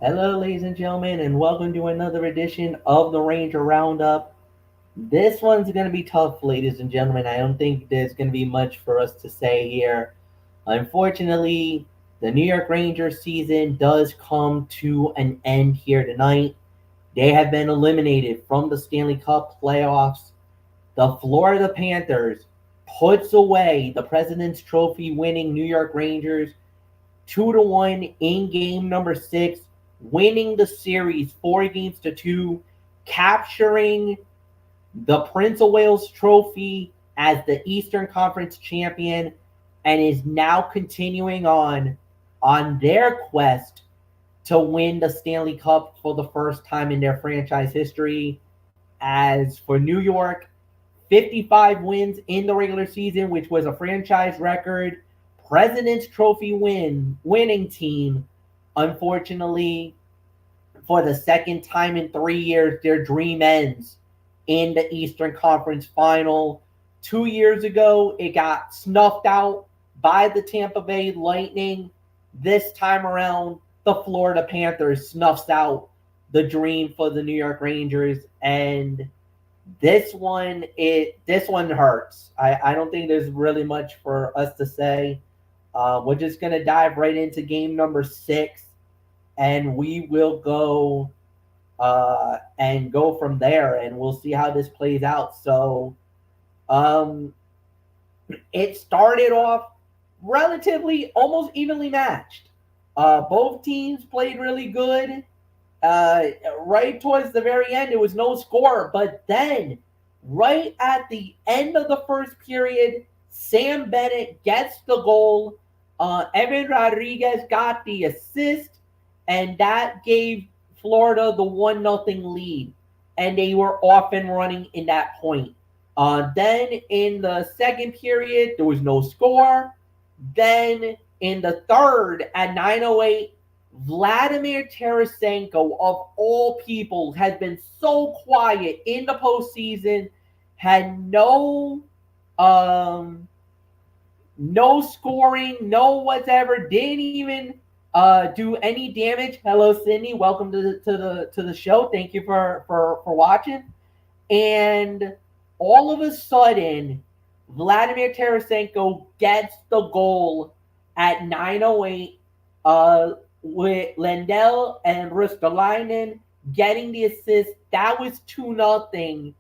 Hello, ladies and gentlemen, and welcome to another edition of the Ranger Roundup. This one's going to be tough, ladies and gentlemen. I don't think there's going to be much for us to say here. Unfortunately, the New York Rangers season does come to an end here tonight. They have been eliminated from the Stanley Cup playoffs. The Florida Panthers puts away the President's Trophy winning New York Rangers 2-1 in game number 6, winning the series 4-2, capturing the Prince of Wales Trophy as the Eastern Conference champion, and is now continuing on their quest to win the Stanley Cup for the first time in their franchise history. As for New York, 55 wins in the regular season, which was a franchise record. President's Trophy winning team. Unfortunately, for the second time in 3 years, their dream ends in the Eastern Conference Final. 2 years ago, it got snuffed out by the Tampa Bay Lightning. This time around, the Florida Panthers snuffs out the dream for the New York Rangers, and this one hurts. I don't think there's really much for us to say. We're just gonna dive right into game number 6, and we will go from there, and we'll see how this plays out. So, um, it started off relatively almost evenly matched. Both teams played really good. Uh, right towards the very end, it was no score. But then, right at the end of the first period, Sam Bennett gets the goal. Evan Rodriguez got the assist, and that gave Florida the 1-0 lead. And they were off and running in that point. Then in the second period, there was no score. Then in the third, at 9:08, Vladimir Tarasenko, of all people, has been so quiet in the postseason, had um, no scoring, no whatever, didn't even do any damage. Hello, Sydney. Welcome to the show. Thank you for watching. And all of a sudden, Vladimir Tarasenko gets the goal at 9:08, with Lindell and Ristolainen getting the assist. That was 2-0.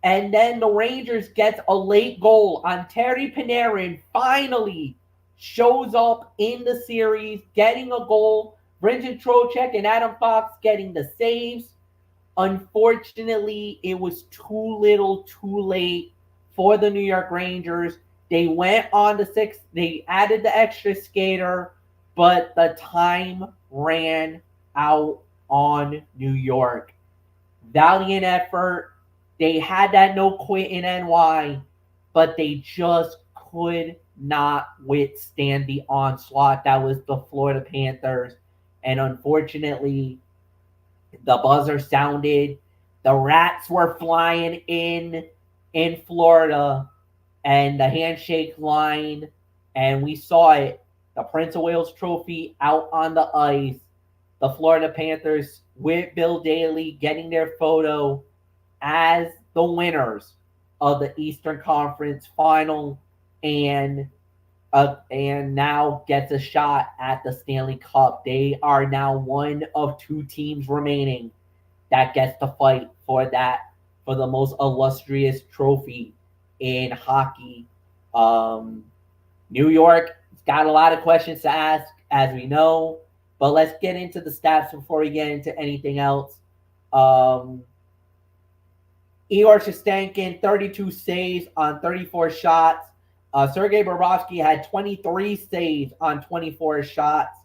And then the Rangers gets a late goal on Terry Panarin, finally shows up in the series, getting a goal. Brendan Trocheck and Adam Fox getting the saves. Unfortunately, it was too little, too late for the New York Rangers. They went on the sixth, they added the extra skater, but the time ran out on New York. Valiant effort. They had that no quit in NY, but they just could not withstand the onslaught that was the Florida Panthers. And unfortunately, the buzzer sounded. The rats were flying in Florida, and the handshake line, and we saw it. The Prince of Wales Trophy out on the ice. The Florida Panthers with Bill Daly getting their photo as the winners of the Eastern Conference Final, and now gets a shot at the Stanley Cup. They are now one of two teams remaining that gets to fight for the most illustrious trophy in hockey. Um, New York got a lot of questions to ask, as we know, but let's get into the stats before we get into anything else. Um, Igor Shestankin, 32 saves on 34 shots. Sergei Bobrovsky had 23 saves on 24 shots.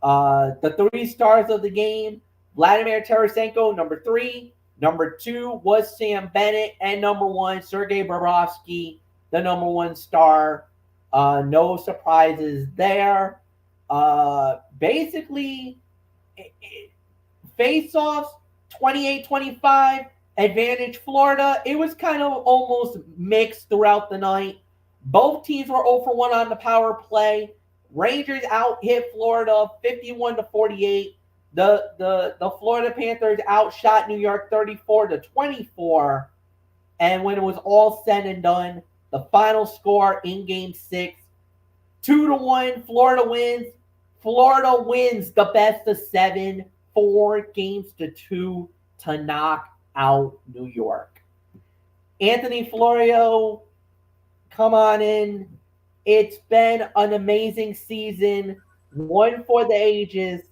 The three stars of the game: Vladimir Tarasenko, number 3. Number 2 was Sam Bennett. And number 1, Sergei Bobrovsky, the number 1 star. No surprises there. Basically, face-offs, 28-25, advantage Florida. It was kind of almost mixed throughout the night. Both teams were 0 for 1 on the power play. Rangers out hit Florida 51-48. The Florida Panthers outshot New York 34-24, and when it was all said and done, the final score in Game 6, 2-1, Florida wins. Florida wins the best of 7, 4-2 to knock out New York. Anthony Florio, come on in. It's been an amazing season, one for the ages.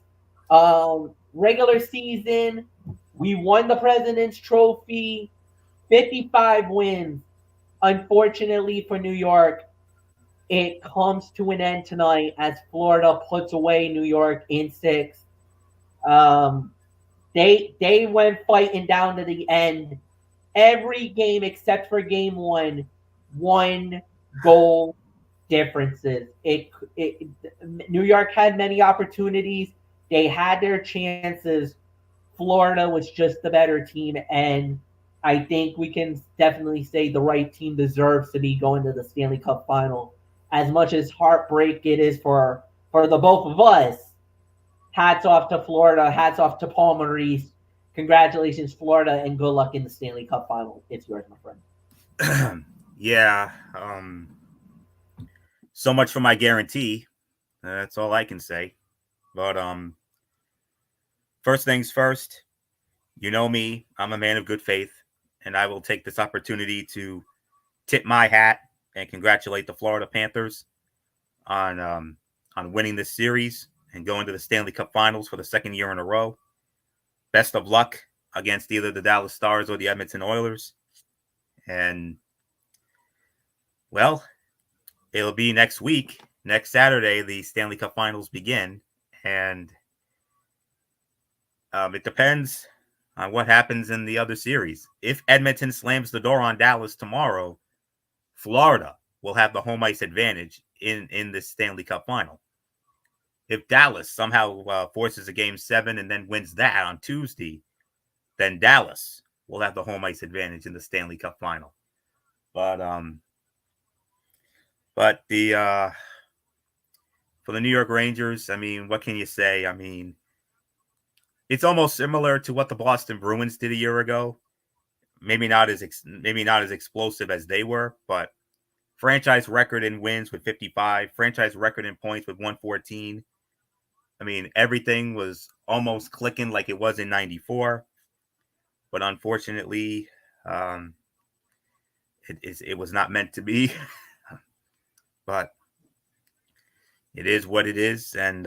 Regular season, we won the President's Trophy, 55 wins. Unfortunately for New York, it comes to an end tonight as Florida puts away New York in 6. Um, they went fighting down to the end. Every game except for game 1 goal differences. It New York had many opportunities. They had their chances. Florida was just the better team, and I think we can definitely say the right team deserves to be going to the Stanley Cup Final. As much as heartbreak it is for the both of us, hats off to Florida. Hats off to Paul Maurice. Congratulations, Florida, and good luck in the Stanley Cup Final. It's yours, my friend. Yeah. So much for my guarantee. That's all I can say. But first things first, you know me, I'm a man of good faith, and I will take this opportunity to tip my hat and congratulate the Florida Panthers on winning this series and going to the Stanley Cup Finals for the second year in a row. Best of luck against either the Dallas Stars or the Edmonton Oilers. And, well, it'll be next week. Next Saturday, the Stanley Cup Finals begin. And it depends on what happens in the other series. If Edmonton slams the door on Dallas tomorrow, Florida will have the home ice advantage in this Stanley Cup Final. If Dallas somehow forces a Game 7 and then wins that on Tuesday, then Dallas will have the home ice advantage in the Stanley Cup Final. But the for the New York Rangers, I mean, what can you say? I mean, it's almost similar to what the Boston Bruins did a year ago. Maybe not as explosive as they were, but franchise record in wins with 55, franchise record in points with 114. I mean, everything was almost clicking like it was in 94. But unfortunately, it was not meant to be. But it is what it is. And,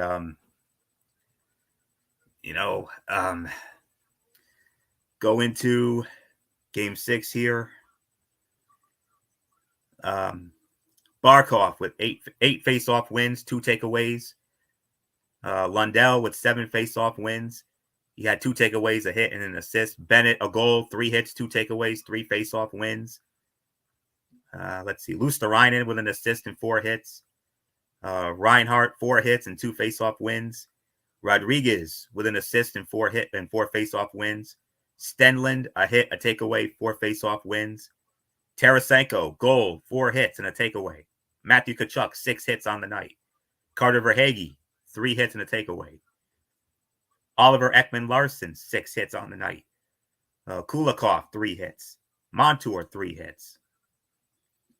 go into Game 6 here. Barkov with eight face-off wins, 2 takeaways. Lundell with 7 face-off wins. He had 2 takeaways, a hit, and an assist. Bennett, a goal, 3 hits, 2 takeaways, 3 face-off wins. Let's see. Luosterainen with an assist and 4 hits. Reinhart, 4 hits and 2 face-off wins. Rodriguez with an assist and 4 face-off wins. Stenlund, a hit, a takeaway, 4 face-off wins. Tarasenko, goal, 4 hits and a takeaway. Matthew Tkachuk, 6 hits on the night. Carter Verhaeghe, 3 hits and a takeaway. Oliver Ekman-Larsson, 6 hits on the night. Kulikov, 3 hits. Montour, 3 hits.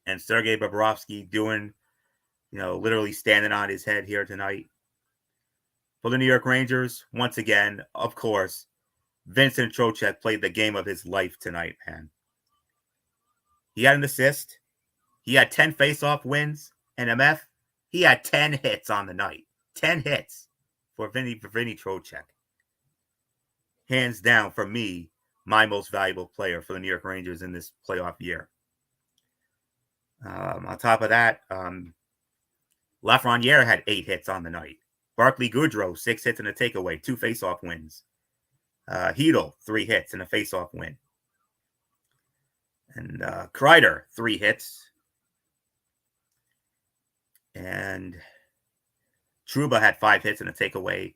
And Sergei Bobrovsky doing, literally standing on his head here tonight. For the New York Rangers, once again, of course, Vincent Trocheck played the game of his life tonight, man. He had an assist. He had 10 face-off wins. And MF, he had 10 hits on the night. 10 hits for Vinny Trocheck. Hands down, for me, my most valuable player for the New York Rangers in this playoff year. On top of that, Lafreniere had 8 hits on the night. Barclay Goodrow, 6 hits and a takeaway, 2 face-off wins. Hedel, 3 hits and a face-off win. And Kreider, 3 hits. And Trouba had 5 hits and a takeaway.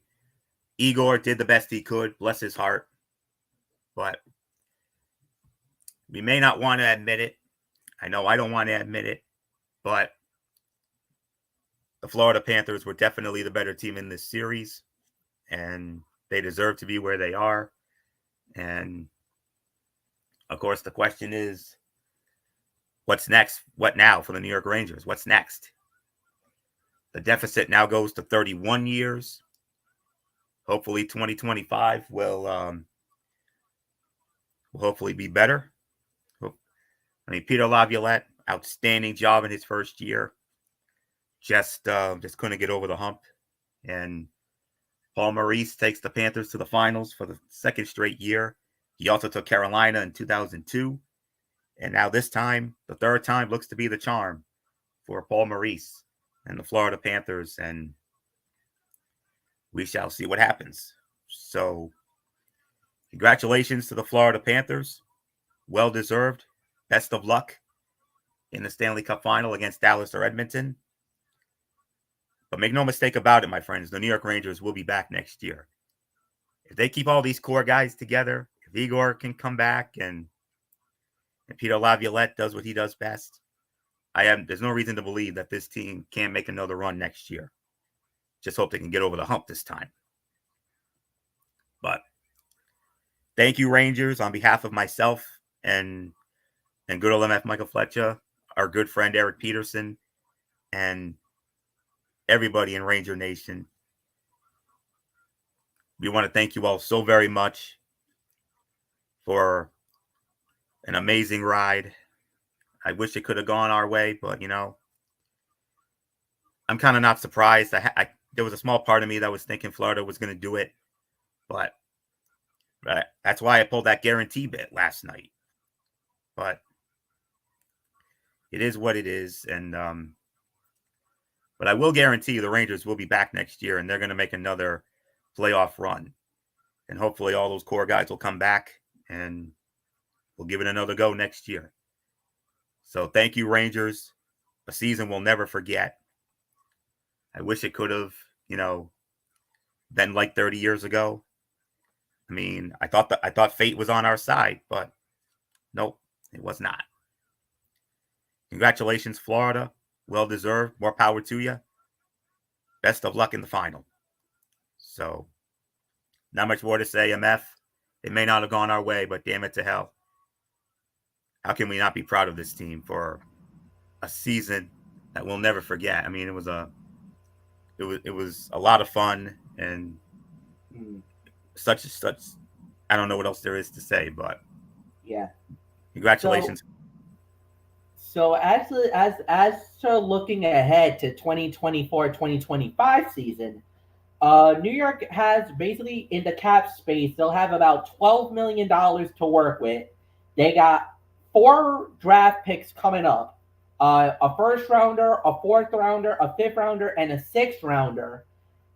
Igor did the best he could, bless his heart. But we may not want to admit it. I know I don't want to admit it. But the Florida Panthers were definitely the better team in this series. And They deserve to be where they are. And of course, the question is, what's next? What now for the New York Rangers? What's next? The deficit now goes to 31 years. Hopefully 2025 will hopefully be better. I mean, Peter Laviolette, outstanding job in his first year. Just couldn't get over the hump. And Paul Maurice takes the Panthers to the finals for the second straight year. He also took Carolina in 2002. And now this time, the third time, looks to be the charm for Paul Maurice and the Florida Panthers. And we shall see what happens. So, congratulations to the Florida Panthers. Well deserved. Best of luck in the Stanley Cup Final against Dallas or Edmonton. But make no mistake about it, my friends, the New York Rangers will be back next year. If they keep all these core guys together, if Igor can come back and Peter Laviolette does what he does best, there's no reason to believe that this team can't make another run next year. Just hope they can get over the hump this time. But thank you, Rangers, on behalf of myself and good old MF Michael Fletcher, our good friend Eric Peterson, and everybody in Ranger Nation. We want to thank you all so very much for an amazing ride. I wish it could have gone our way, but, you know, I'm kind of not surprised. There was a small part of me that was thinking Florida was going to do it, but that's why I pulled that guarantee bit last night. But it is what it is, and but I will guarantee you the Rangers will be back next year, and they're going to make another playoff run, and hopefully all those core guys will come back, and we'll give it another go next year. So thank you, Rangers. A season we'll never forget. I wish it could have, you know, been like 30 years ago. I mean, I thought fate was on our side, but nope, it was not. Congratulations, Florida. Well deserved. More power to you. Best of luck in the final. So, not much more to say, MF. It may not have gone our way, but damn it to hell. How can we not be proud of this team for a season that we'll never forget? I mean, it was a lot of fun, and such I don't know what else there is to say, but yeah. Congratulations. So as to looking ahead to 2024-2025 season, New York has basically in the cap space, they'll have about $12 million to work with. They got 4 draft picks coming up, a first rounder, a fourth rounder, a fifth rounder, and a sixth rounder.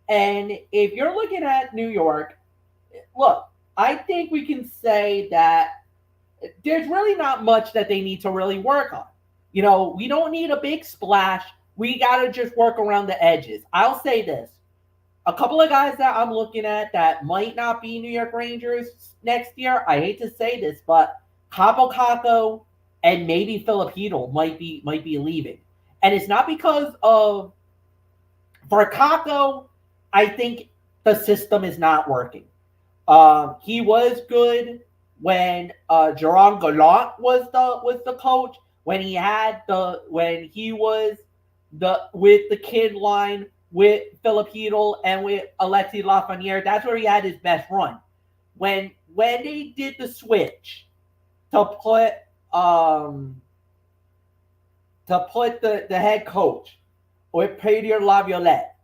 And if you're looking at New York, look, I think we can say that there's really not much that they need to really work on. You know, we don't need a big splash. We got to just work around the edges. I'll say this. A couple of guys that I'm looking at that might not be New York Rangers next year, I hate to say this, but Kaapo Kakko and maybe Filip Chytil might be leaving. And it's not because of – for Kakko, I think the system is not working. He was good when Jerome Gallant was the coach, when he was with the kid line with Filip Chytil and with Alexis Lafreniere. That's where he had his best run. When they did the switch to put the head coach with Peter Laviolette,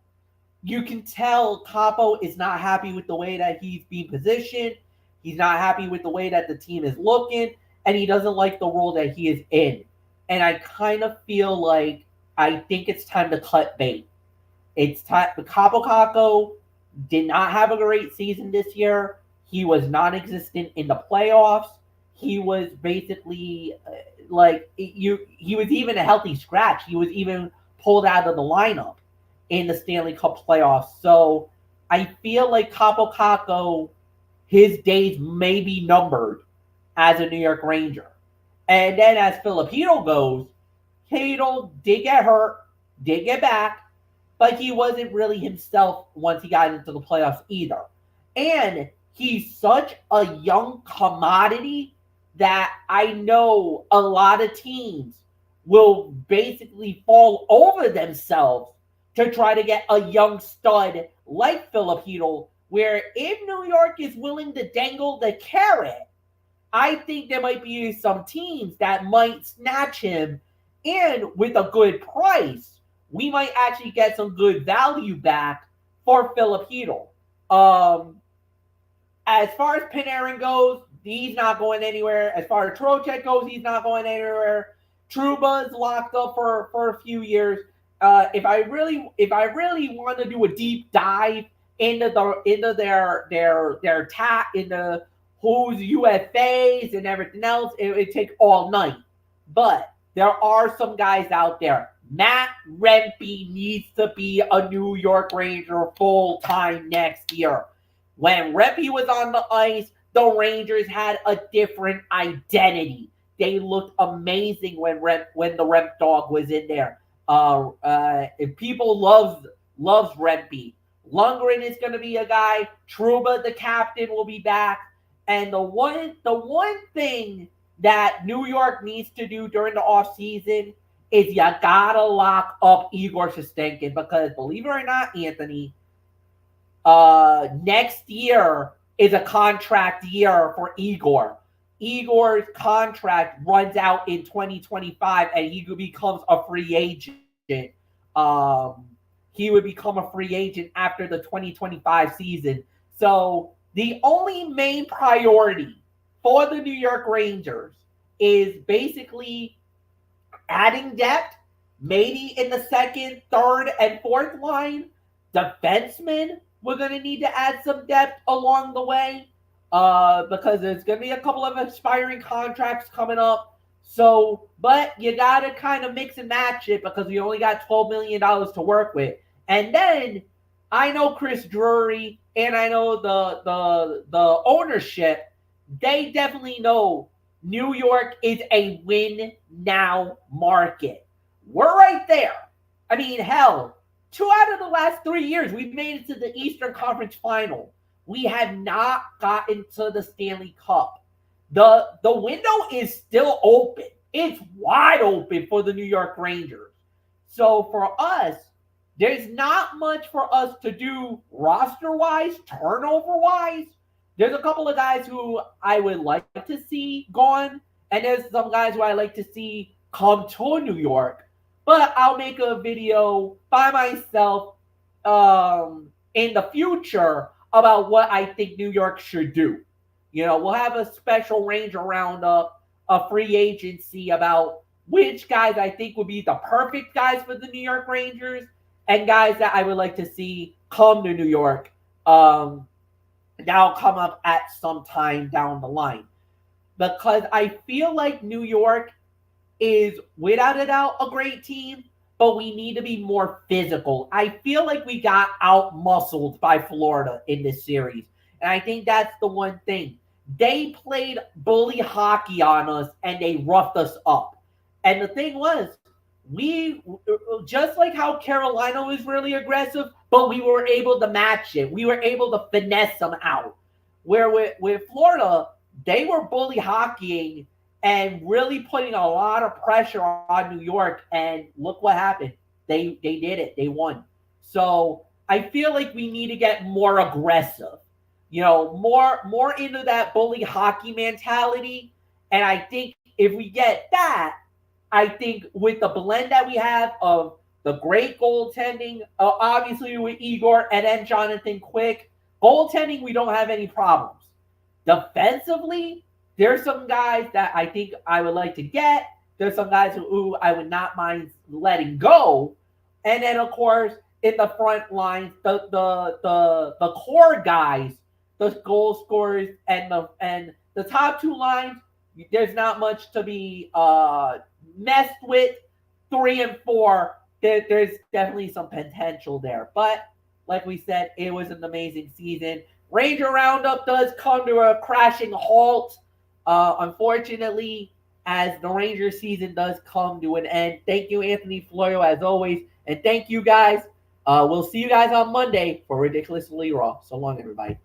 you can tell Kaapo is not happy with the way that he's being positioned. He's not happy with the way that the team is looking, and he doesn't like the role that he is in. And I kind of feel like I think it's time to cut bait. It's time. Kaapo Kakko did not have a great season this year. He was non-existent in the playoffs. He was basically he was even a healthy scratch. He was even pulled out of the lineup in the Stanley Cup playoffs. So I feel like Kaapo Kakko, his days may be numbered as a New York Ranger. And then as Filip Chytil goes, Chytil did get hurt, did get back, but he wasn't really himself once he got into the playoffs either. And he's such a young commodity that I know a lot of teams will basically fall over themselves to try to get a young stud like Filipino, where if New York is willing to dangle the carrot, I think there might be some teams that might snatch him, and with a good price, we might actually get some good value back for Filipino. Um, as far as Panarin goes, he's not going anywhere. As far as Trocheck goes, he's not going anywhere. Truba's locked up for a few years. If I really want to do a deep dive into their tap into who's UFAs and everything else, it would take all night. But there are some guys out there. Matt Rempe needs to be a New York Ranger full time next year. When Rempe was on the ice, the Rangers had a different identity. They looked amazing when the Remp dog was in there. People loves Rempe. Lundgren is going to be a guy. Trouba, the captain, will be back. And the one thing that New York needs to do during the offseason is you gotta lock up Igor Shestenkin, because believe it or not, Anthony, next year is a contract year for Igor. Igor's contract runs out in 2025 and he becomes a free agent. He would become a free agent after the 2025 season. So the only main priority for the New York Rangers is basically adding depth, maybe in the second, third, and fourth line. Defensemen, we're going to need to add some depth along the way, because there's going to be a couple of expiring contracts coming up. So, but you got to kind of mix and match it because you only got $12 million to work with. And then I know Chris Drury and I know the ownership, they definitely know New York is a win now market. We're right there. I mean, hell, 2 out of the last 3 years, we've made it to the Eastern Conference Final. We have not gotten to the Stanley Cup. The window is still open. It's wide open for the New York Rangers. So for us, there's not much for us to do roster-wise, turnover-wise. There's a couple of guys who I would like to see gone, and there's some guys who I like to see come to New York. But I'll make a video by myself in the future about what I think New York should do. You know, we'll have a special Ranger roundup, a free agency about which guys I think would be the perfect guys for the New York Rangers and guys that I would like to see come to New York. That'll come up at some time down the line. Because I feel like New York is, without a doubt, a great team, but we need to be more physical. I feel like we got out-muscled by Florida in this series. And I think that's the one thing. They played bully hockey on us, and they roughed us up. And the thing was, we, just like how Carolina was really aggressive, but we were able to match it. We were able to finesse them out. Where with Florida, they were bully hockeying and really putting a lot of pressure on New York. And look what happened. They did it. They won. So I feel like we need to get more aggressive. You know, more into that bully hockey mentality. And I think if we get that, I think with the blend that we have of the great goaltending, obviously with Igor and then Jonathan Quick, goaltending, we don't have any problems. Defensively, there's some guys that I think I would like to get. There's some guys who I would not mind letting go. And then, of course, in the front lines, the core guys, the goal scorers, and the top two lines, there's not much to be messed with. 3 and 4, there's definitely some potential there. But like we said, it was an amazing season. Ranger Roundup does come to a crashing halt, unfortunately, as the Ranger season does come to an end. Thank you, Anthony Florio, as always. And thank you, guys. We'll see you guys on Monday for Ridiculously Raw. So long, everybody.